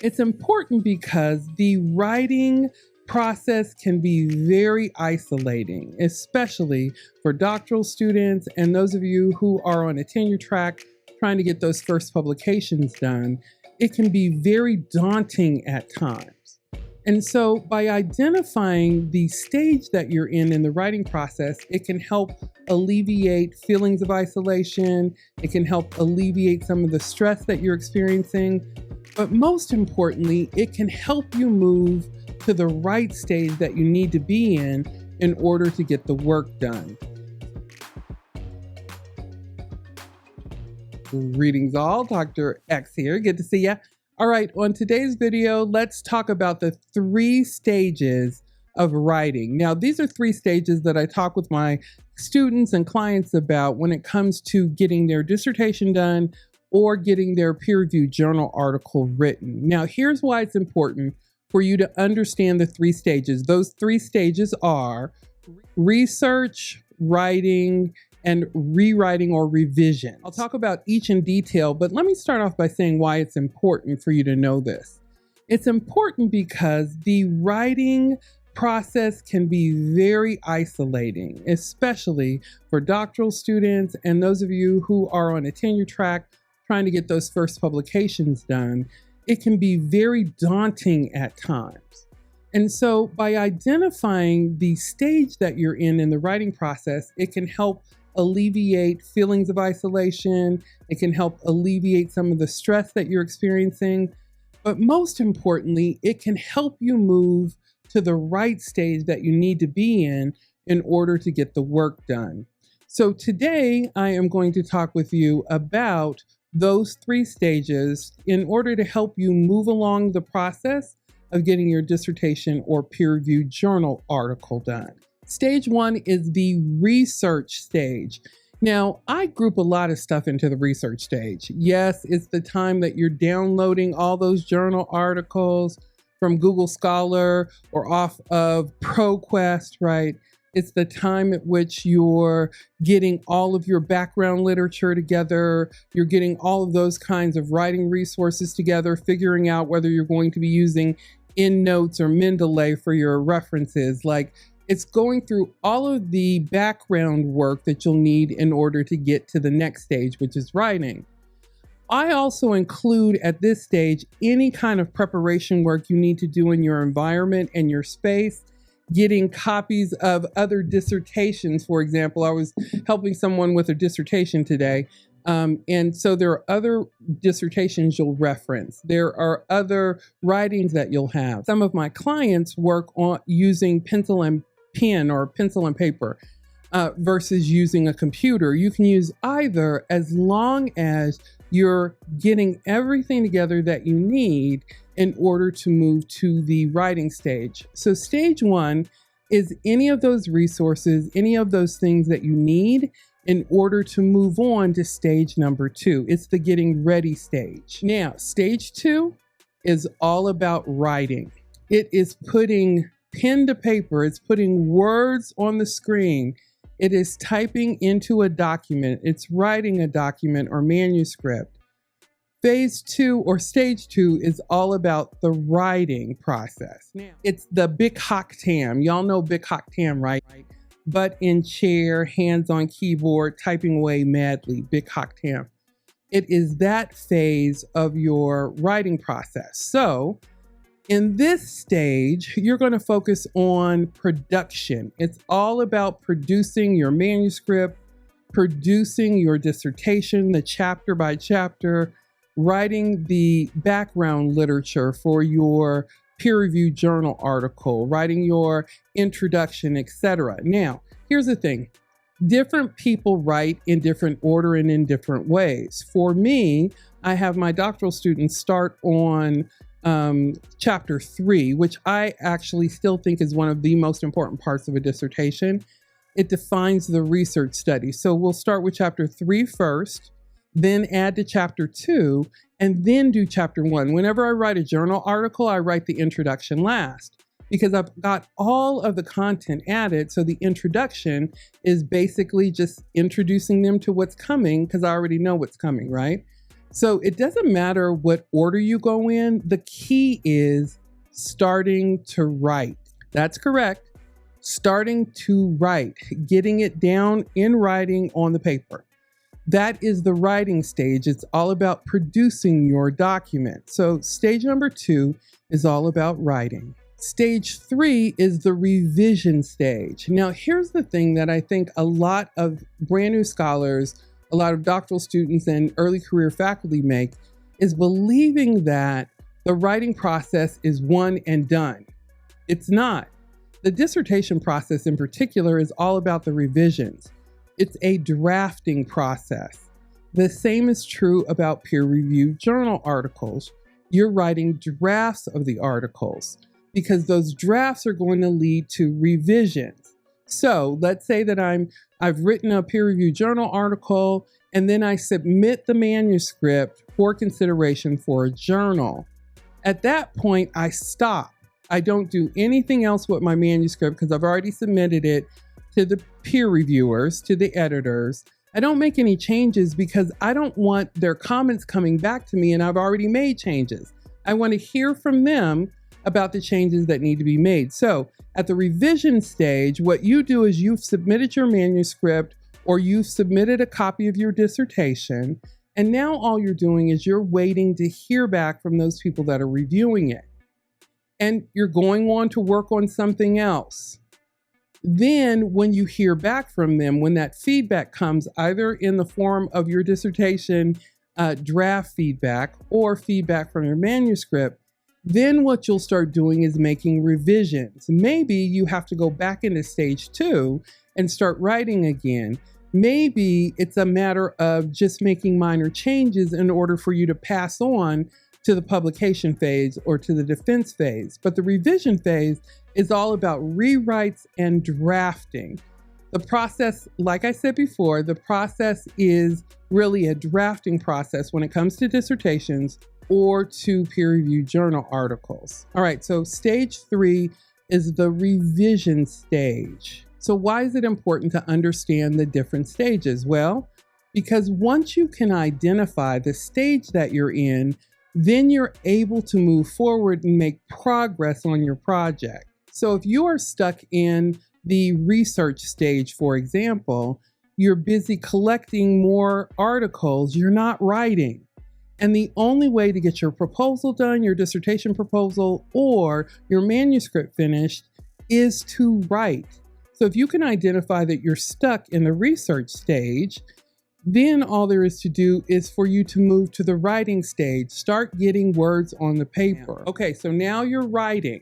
It's important because the writing process can be very isolating, especially for doctoral students and those of you who are on a tenure track trying to get those first publications done. It can be very daunting at times. And so by identifying the stage that you're in the writing process, it can help alleviate feelings of isolation. It can help alleviate some of the stress that you're experiencing. But most importantly, it can help you move to the right stage that you need to be in order to get the work done. Greetings all, Dr. X here, good to see ya. All right, on today's video, let's talk about the 3 stages of writing. Now, these are 3 stages that I talk with my students and clients about when it comes to getting their dissertation done or getting their peer-reviewed journal article written. Now, here's why it's important for you to understand the 3 stages. Those 3 stages are research, writing, and rewriting or revision. I'll talk about each in detail, but let me start off by saying why it's important for you to know this. It's important because the writing process can be very isolating, especially for doctoral students and those of you who are on a tenure track trying to get those first publications done. It can be very daunting at times. And so by identifying the stage that you're in the writing process, it can help alleviate feelings of isolation. It can help alleviate some of the stress that you're experiencing. But most importantly, it can help you move to the right stage that you need to be in order to get the work done. So today I am going to talk with you about those 3 stages in order to help you move along the process of getting your dissertation or peer-reviewed journal article done. Stage 1 is the research stage. Now, I group a lot of stuff into the research stage. Yes, it's the time that you're downloading all those journal articles from Google Scholar or off of ProQuest, right? It's the time at which you're getting all of your background literature together. You're getting all of those kinds of writing resources together, figuring out whether you're going to be using EndNotes or Mendeley for your references. It's going through all of the background work that you'll need in order to get to the next stage, which is writing. I also include at this stage any kind of preparation work you need to do in your environment and your space, getting copies of other dissertations. For example, I was helping someone with a dissertation today. And so there are other dissertations you'll reference. There are other writings that you'll have. Some of my clients work on using pencil and pen or pencil and paper versus using a computer. You can use either as long as you're getting everything together that you need in order to move to the writing stage. So stage 1 is any of those resources, any of those things that you need in order to move on to stage number 2. It's the getting ready stage. Now, stage 2 is all about writing. It is putting pen to paper. It's putting words on the screen. It is typing into a document. It's writing a document or manuscript. Phase 2 or stage 2 is all about the writing process. Now, it's the big hock tam. Y'all know big hock tam, right? Butt in chair, hands on keyboard, typing away madly, big hock tam. It is that phase of your writing process. So in this stage, you're going to focus on production. It's all about producing your manuscript, producing your dissertation, the chapter by chapter, writing the background literature for your peer-reviewed journal article, writing your introduction, etc. Now, here's the thing. Different people write in different order and in different ways. For me, I have my doctoral students start on chapter 3, which I actually still think is one of the most important parts of a dissertation. It defines the research study. So we'll start with chapter 3 first, then add to chapter 2, and then do chapter 1. Whenever I write a journal article, I write the introduction last because I've got all of the content added. So the introduction is basically just introducing them to what's coming because I already know what's coming, right? So it doesn't matter what order you go in. The key is starting to write. That's correct. Starting to write, getting it down in writing on the paper. That is the writing stage. It's all about producing your document. So stage number 2 is all about writing. Stage 3 is the revision stage. Now, here's the thing that I think a lot of brand new scholars, a lot of doctoral students and early career faculty make, is believing that the writing process is one and done. It's not. The dissertation process in particular is all about the revisions. It's a drafting process. The same is true about peer-reviewed journal articles. You're writing drafts of the articles because those drafts are going to lead to revisions. So let's say that I've written a peer-reviewed journal article and then I submit the manuscript for consideration for a journal. At that point, I stop. I don't do anything else with my manuscript because I've already submitted it to the peer reviewers, to the editors. I don't make any changes because I don't want their comments coming back to me and I've already made changes. I want to hear from them about the changes that need to be made. So at the revision stage, what you do is you've submitted your manuscript or you've submitted a copy of your dissertation, and now all you're doing is you're waiting to hear back from those people that are reviewing it. And you're going on to work on something else. Then when you hear back from them, when that feedback comes either in the form of your dissertation draft feedback or feedback from your manuscript, then what you'll start doing is making revisions. Maybe you have to go back into stage 2 and start writing again. Maybe it's a matter of just making minor changes in order for you to pass on to the publication phase or to the defense phase. But the revision phase is all about rewrites and drafting. The process, like I said before, the process is really a drafting process when it comes to dissertations or to peer-reviewed journal articles. All right, so stage 3 is the revision stage. So why is it important to understand the different stages? Well, because once you can identify the stage that you're in, then you're able to move forward and make progress on your project. So if you are stuck in the research stage, for example, you're busy collecting more articles, you're not writing. And the only way to get your proposal done, your dissertation proposal, or your manuscript finished is to write. So if you can identify that you're stuck in the research stage, then all there is to do is for you to move to the writing stage. Start getting words on the paper. Okay, so now you're writing.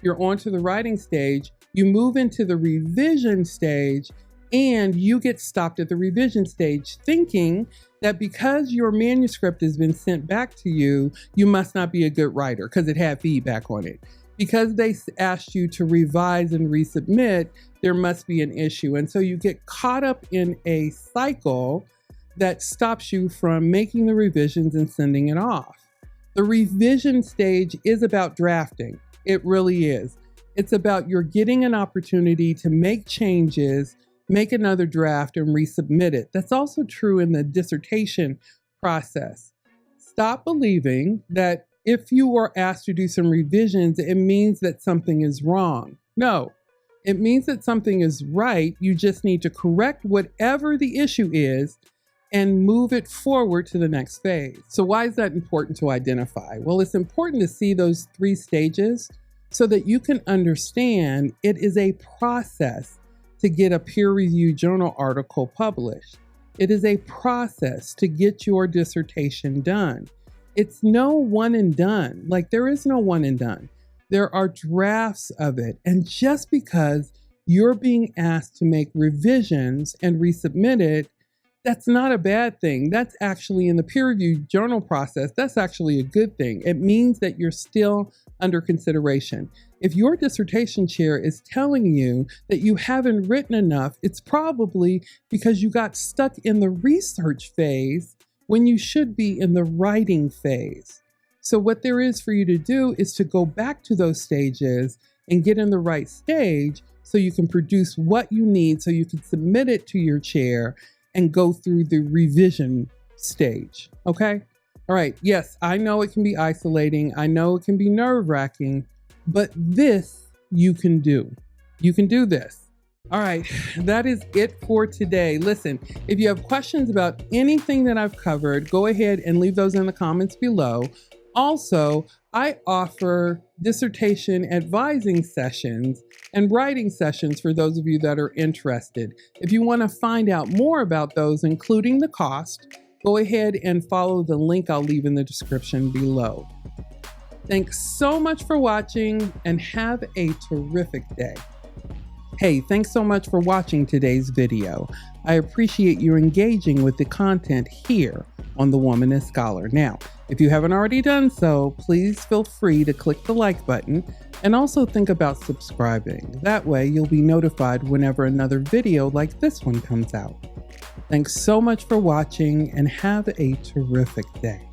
You're on to the writing stage. You move into the revision stage and you get stopped at the revision stage thinking that because your manuscript has been sent back to you, you must not be a good writer because it had feedback on it. Because they asked you to revise and resubmit, there must be an issue. And so you get caught up in a cycle that stops you from making the revisions and sending it off. The revision stage is about drafting. It really is. It's about you're getting an opportunity to make changes, make another draft and resubmit it. That's also true in the dissertation process. Stop believing that if you are asked to do some revisions, it means that something is wrong. No, it means that something is right. You just need to correct whatever the issue is and move it forward to the next phase. So why is that important to identify? Well, it's important to see those 3 stages so that you can understand it is a process to get a peer-reviewed journal article published. It is a process to get your dissertation done. It's no one and done. Like, there is no one and done. There are drafts of it. And just because you're being asked to make revisions and resubmit it, that's not a bad thing. That's actually, in the peer-reviewed journal process, that's actually a good thing. It means that you're still under consideration. If your dissertation chair is telling you that you haven't written enough, it's probably because you got stuck in the research phase when you should be in the writing phase. So what there is for you to do is to go back to those stages and get in the right stage so you can produce what you need so you can submit it to your chair and go through the revision stage, okay? All right, yes, I know it can be isolating. I know it can be nerve-wracking, but this you can do. You can do this. All right, that is it for today. Listen, if you have questions about anything that I've covered, go ahead and leave those in the comments below. Also, I offer dissertation advising sessions and writing sessions for those of you that are interested. If you want to find out more about those, including the cost, go ahead and follow the link I'll leave in the description below. Thanks so much for watching and have a terrific day. Hey, thanks so much for watching today's video. I appreciate you engaging with the content here on The Woman is Scholar. Now, if you haven't already done so, please feel free to click the like button and also think about subscribing. That way you'll be notified whenever another video like this one comes out. Thanks so much for watching and have a terrific day.